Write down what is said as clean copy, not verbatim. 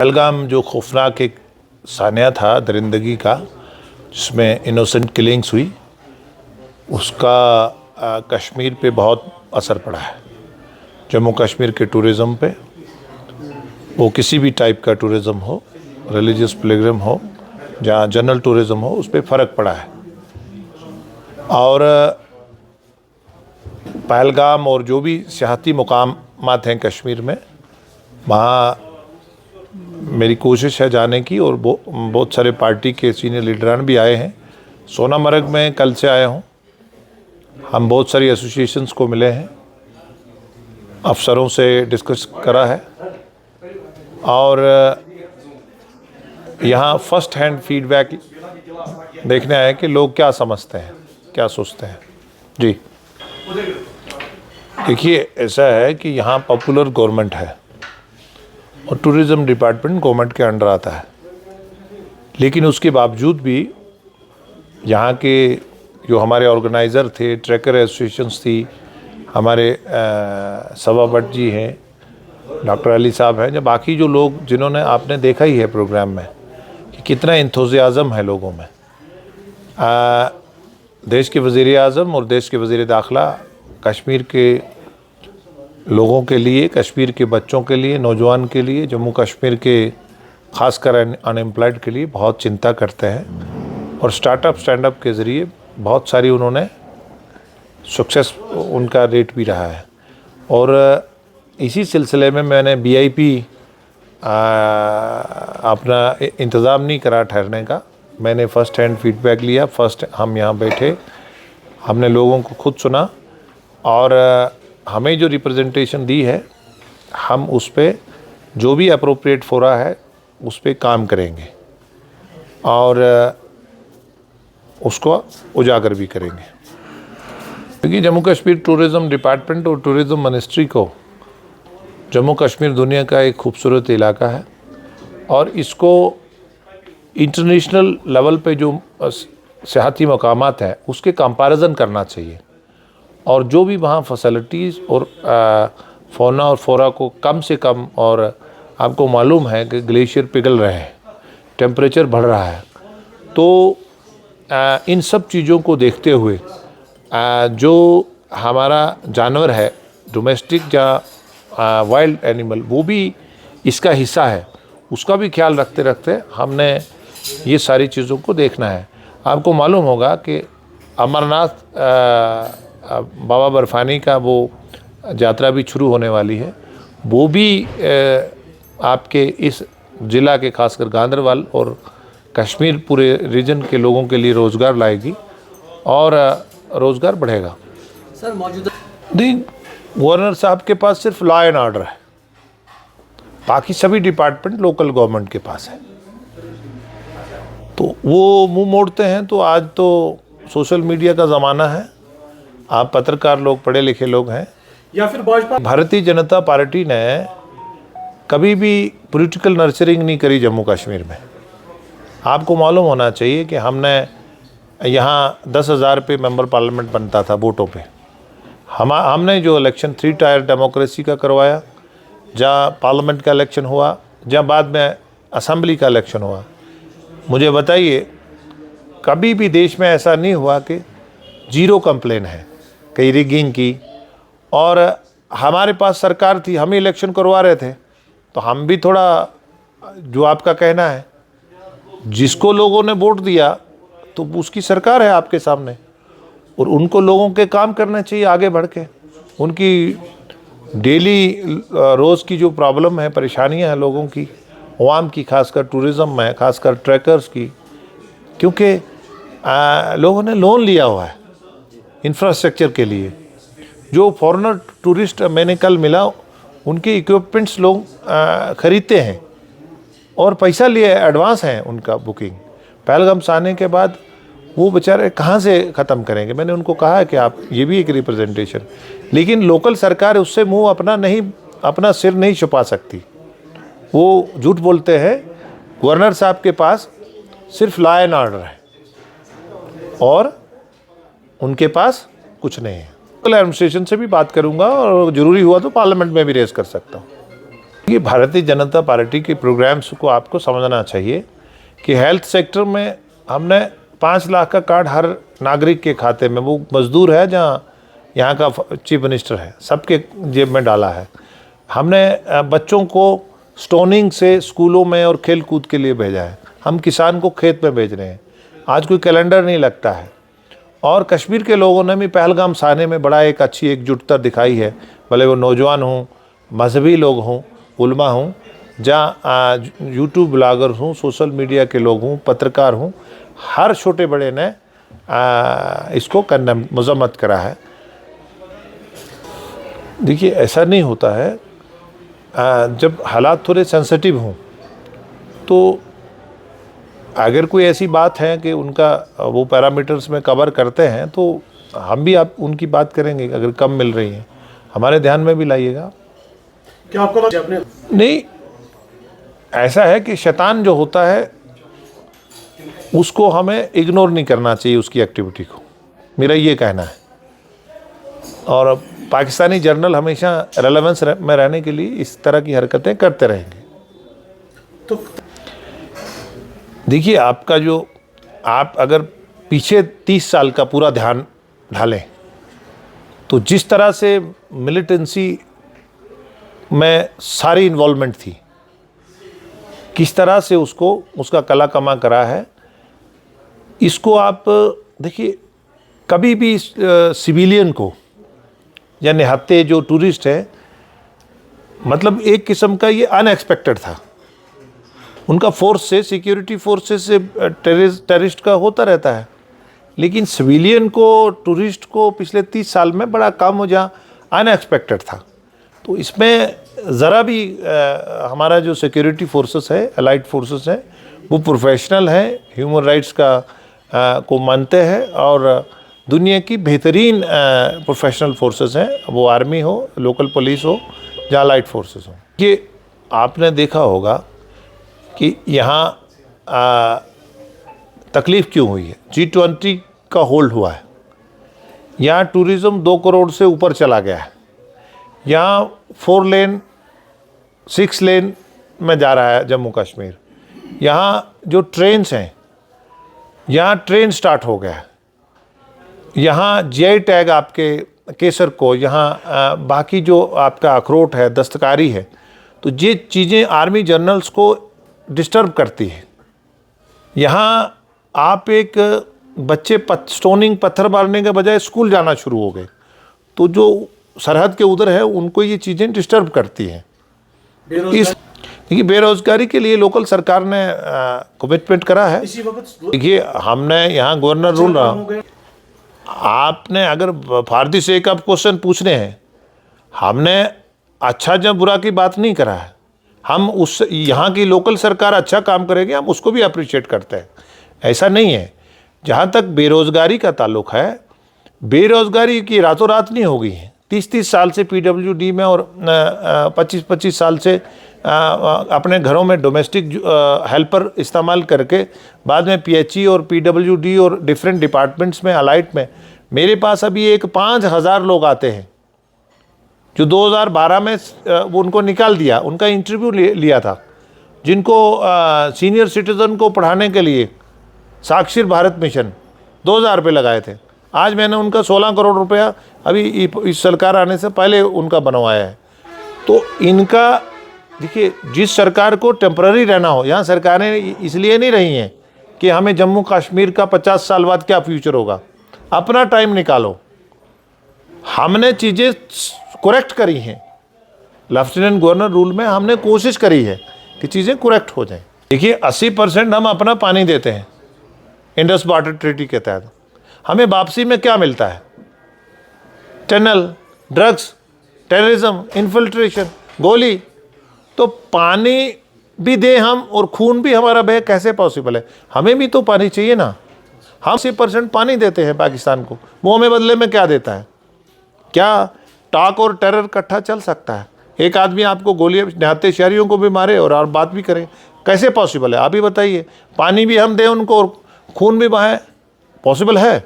पहलगाम जो खौफनाक एक सानिया था दरिंदगी का, जिसमें इनोसेंट किलिंग्स हुई, उसका कश्मीर पे बहुत असर पड़ा है। जम्मू कश्मीर के टूरिज़म पे, वो किसी भी टाइप का टूरिज़म हो, रिलीजियस पिलग्रिम हो, जहाँ जनरल टूरिज़म हो, उस पर फ़र्क पड़ा है। और पहलगाम और जो भी सियाहती मुकामात हैं कश्मीर में, वहाँ मेरी कोशिश है जाने की, और बहुत सारे पार्टी के सीनियर लीडरान भी आए हैं। सोनामर्ग में कल से आया हूँ। हम बहुत सारी एसोसिएशंस को मिले हैं, अफसरों से डिस्कस करा है, और यहाँ फर्स्ट हैंड फीडबैक देखने आए कि लोग क्या समझते हैं, क्या सोचते हैं। जी देखिए, ऐसा है कि यहाँ पॉपुलर गवर्नमेंट है और टूरिज़्म डिपार्टमेंट गवर्नमेंट के अंडर आता है, लेकिन उसके बावजूद भी यहाँ के जो हमारे ऑर्गेनाइज़र थे, ट्रैकर एसोसिएशंस थी, हमारे सवा भट्ट जी हैं, डॉक्टर अली साहब हैं, जो बाकी जो लोग जिन्होंने, आपने देखा ही है प्रोग्राम में कि कितना इंथुजियाज़म है लोगों में। देश के वज़ीर आज़म और देश के वज़ीर दाखिला कश्मीर के लोगों के लिए, कश्मीर के बच्चों के लिए, नौजवान के लिए, जम्मू कश्मीर के ख़ासकर अनएम्प्लॉयड के लिए बहुत चिंता करते हैं, और स्टार्ट अप के ज़रिए बहुत सारी उन्होंने सक्सेस, उनका रेट भी रहा है। और इसी सिलसिले में मैंने VIP अपना इंतज़ाम नहीं करा ठहरने का। मैंने फ़र्स्ट हैंड फीडबैक लिया। हम यहाँ बैठे, हमने लोगों को खुद सुना, और हमें जो रिप्रेजेंटेशन दी है, हम उस पर जो भी अप्रोप्रिएट फोरा है उस पर काम करेंगे और उसको उजागर भी करेंगे। क्योंकि जम्मू कश्मीर टूरिज़्म डिपार्टमेंट और टूरिज़्म मिनिस्ट्री को, जम्मू कश्मीर दुनिया का एक खूबसूरत इलाका है, और इसको इंटरनेशनल लेवल पे जो सियाहती मकामात हैं उसके कंपैरिजन करना चाहिए, और जो भी वहाँ फैसिलिटीज़ और फौना और फोरा को कम से कम, और आपको मालूम है कि ग्लेशियर पिघल रहे हैं, टेम्परेचर बढ़ रहा है, तो इन सब चीज़ों को देखते हुए जो हमारा जानवर है, डोमेस्टिक या वाइल्ड एनिमल, वो भी इसका हिस्सा है, उसका भी ख्याल रखते रखते हमने ये सारी चीज़ों को देखना है। आपको मालूम होगा कि अमरनाथ बाबा बर्फानी का वो यात्रा भी शुरू होने वाली है, वो भी आपके इस ज़िला के, खासकर गांदरबल और कश्मीर पूरे रीजन के लोगों के लिए रोज़गार लाएगी, और रोज़गार बढ़ेगा। सर, मौजूदा गवर्नर साहब के पास सिर्फ लॉ एंड ऑर्डर है, बाकी सभी डिपार्टमेंट लोकल गवर्नमेंट के पास है, तो वो मुंह मोड़ते हैं। तो आज तो सोशल मीडिया का ज़माना है, आप पत्रकार लोग, पढ़े लिखे लोग हैं, या फिर भाजपा, भारतीय जनता पार्टी ने कभी भी पॉलिटिकल नर्चरिंग नहीं करी जम्मू कश्मीर में। आपको मालूम होना चाहिए कि हमने यहाँ 10,000 पे मेंबर पार्लियामेंट बनता था वोटों पे। हमने जो इलेक्शन 3 टायर डेमोक्रेसी का करवाया, जहाँ पार्लियामेंट का इलेक्शन हुआ, जहाँ बाद में असेंबली का इलेक्शन हुआ। मुझे बताइए, कभी भी देश में ऐसा नहीं हुआ कि जीरो कंप्लेन है कहीं रिगिंग की, और हमारे पास सरकार थी, हम ही इलेक्शन करवा रहे थे, तो हम भी थोड़ा, जो आपका कहना है, जिसको लोगों ने वोट दिया तो उसकी सरकार है आपके सामने, और उनको लोगों के काम करने चाहिए आगे बढ़ के। उनकी डेली रोज़ की जो प्रॉब्लम है, परेशानियां हैं लोगों की, अवाम की, खासकर टूरिज़्म में, खासकर ट्रैकर्स की, क्योंकि लोगों ने लोन लिया हुआ है इंफ्रास्ट्रक्चर के लिए। जो फॉरेनर टूरिस्ट मैंने कल मिला, उनके इक्विपमेंट्स लोग ख़रीदते हैं और पैसा लिए एडवांस हैं उनका बुकिंग। पहलगाम से आने के बाद वो बेचारे कहाँ से ख़त्म करेंगे। मैंने उनको कहा है कि आप, ये भी एक रिप्रेजेंटेशन, लेकिन लोकल सरकार उससे मुंह अपना सिर नहीं छुपा सकती। वो झूठ बोलते हैं। गवर्नर साहब के पास सिर्फ लॉ एंड ऑर्डर है, और उनके पास कुछ नहीं है। लोकल एडमिनिस्ट्रेशन से भी बात करूंगा, और ज़रूरी हुआ तो पार्लियामेंट में भी रेज़ कर सकता हूँ। ये भारतीय जनता पार्टी के प्रोग्राम्स को आपको समझना चाहिए कि हेल्थ सेक्टर में हमने 5 लाख का कार्ड हर नागरिक के खाते में, वो मजदूर है जहाँ यहाँ का चीफ मिनिस्टर है, सबके जेब में डाला है। हमने बच्चों को स्टोनिंग से स्कूलों में और खेल कूद के लिए भेजा है। हम किसान को खेत में भेज रहे हैं। आज कोई कैलेंडर नहीं लगता है। और कश्मीर के लोगों ने भी पहलगाम साने में बड़ा एक अच्छी एकजुटता दिखाई है, भले वो नौजवान हों, मजहबी लोग हों, उलमा हों, जहाँ यूट्यूब ब्लॉगर हों, सोशल मीडिया के लोग हों, पत्रकार हों, हर छोटे बड़े ने इसको कंडेम मजम्मत करा है। देखिए, ऐसा नहीं होता है। जब हालात थोड़े सेंसिटिव हों तो अगर कोई ऐसी बात है कि उनका वो पैरामीटर्स में कवर करते हैं तो हम भी आप उनकी बात करेंगे। अगर कम मिल रही हैं हमारे ध्यान में भी लाइएगा। क्या आपको अपने नहीं, ऐसा है कि शैतान जो होता है उसको हमें इग्नोर नहीं करना चाहिए, उसकी एक्टिविटी को, मेरा ये कहना है। और पाकिस्तानी जर्नल हमेशा रेलेवेंस में रहने के लिए इस तरह की हरकतें करते रहेंगे। तो देखिए, आपका जो आप अगर पीछे 30 साल का पूरा ध्यान ढालें तो जिस तरह से मिलिटेंसी में सारी इन्वॉल्वमेंट थी, किस तरह से उसका कला कमा करा है, इसको आप देखिए। कभी भी सिविलियन को या निहत्ते जो टूरिस्ट है, मतलब एक किस्म का ये अनएक्सपेक्टेड था। उनका फोर्स से, सिक्योरिटी फोर्सेस से टेररिस्ट का होता रहता है, लेकिन सिविलियन को, टूरिस्ट को पिछले 30 साल में बड़ा कम हो जा अनएक्सपेक्टेड था। तो इसमें ज़रा भी हमारा जो सिक्योरिटी फोर्सेस है, अलाइड फोर्सेस हैं, वो प्रोफेशनल हैं, ह्यूमन राइट्स का को मानते हैं और दुनिया की बेहतरीन प्रोफेशनल फोर्सेस हैं, वो आर्मी हो, लोकल पुलिस हो या अलाइड फोर्सेस हो। ये आपने देखा होगा कि यहाँ तकलीफ़ क्यों हुई है। G20 का होल्ड हुआ है, यहाँ टूरिज़्म 2 करोड़ से ऊपर चला गया है, यहाँ 4 लेन 6 लेन में जा रहा है जम्मू कश्मीर। यहाँ जो ट्रेन्स हैं, यहाँ ट्रेन स्टार्ट हो गया है, यहाँ GI टैग आपके केसर को, यहाँ बाकी जो आपका अखरोट है, दस्तकारी है, तो ये चीज़ें आर्मी जनरल्स को डिस्टर्ब करती है। यहाँ आप एक बच्चे स्टोनिंग पत्थर मारने के बजाय स्कूल जाना शुरू हो गए, तो जो सरहद के उधर है उनको ये चीज़ें डिस्टर्ब करती हैं। इस देखिए, बेरोजगारी के लिए लोकल सरकार ने कमिटमेंट करा है। इसी वक्त देखिए, हमने यहाँ गवर्नर रूल रहा, आपने अगर फारदी से एक आप क्वेश्चन पूछने हैं, हमने अच्छा या बुरा की बात नहीं करा है। हम उस यहाँ की लोकल सरकार अच्छा काम करेगी, हम उसको भी अप्रिशिएट करते हैं, ऐसा नहीं है। जहाँ तक बेरोज़गारी का ताल्लुक है, बेरोज़गारी की रातों रात नहीं होगी। 30-30 साल से PWD में और 25-25 साल से अपने घरों में डोमेस्टिक हेल्पर इस्तेमाल करके बाद में PHE और PWD और डिफरेंट डिपार्टमेंट्स में, अलाइट में, मेरे पास अभी एक 5,000 लोग आते हैं जो 2012 में वो उनको निकाल दिया, उनका इंटरव्यू लिया था, जिनको सीनियर सिटीज़न को पढ़ाने के लिए साक्षर भारत मिशन 2,000 रुपये लगाए थे। आज मैंने उनका 16 करोड़ रुपया अभी इस सरकार आने से पहले उनका बनवाया है। तो इनका देखिए, जिस सरकार को टेम्पररी रहना हो, यहाँ सरकारें इसलिए नहीं रही हैं कि हमें जम्मू कश्मीर का 50 साल बाद क्या फ्यूचर होगा। अपना टाइम निकालो। हमने चीज़ें करेक्ट करी हैं, लेफ्टिनेंट गवर्नर रूल में हमने कोशिश करी है कि चीज़ें करेक्ट हो जाएं। देखिए, 80% हम अपना पानी देते हैं इंडस वाटर ट्रीटी के तहत। हमें वापसी में क्या मिलता है? टनल, ड्रग्स, टेररिज्म, इन्फिल्ट्रेशन, गोली। तो पानी भी दे हम और खून भी हमारा बहे, कैसे पॉसिबल है? हमें भी तो पानी चाहिए ना। हम 80% पानी देते हैं पाकिस्तान को, वो हमें बदले में क्या देता है? क्या टाक और टेरर इकट्ठा चल सकता है? एक आदमी आपको गोलियां निहत्ते शहरियों को भी मारे और बात भी करे, कैसे पॉसिबल है? आप ही बताइए। पानी भी हम दें उनको और खून भी बहाए, पॉसिबल है?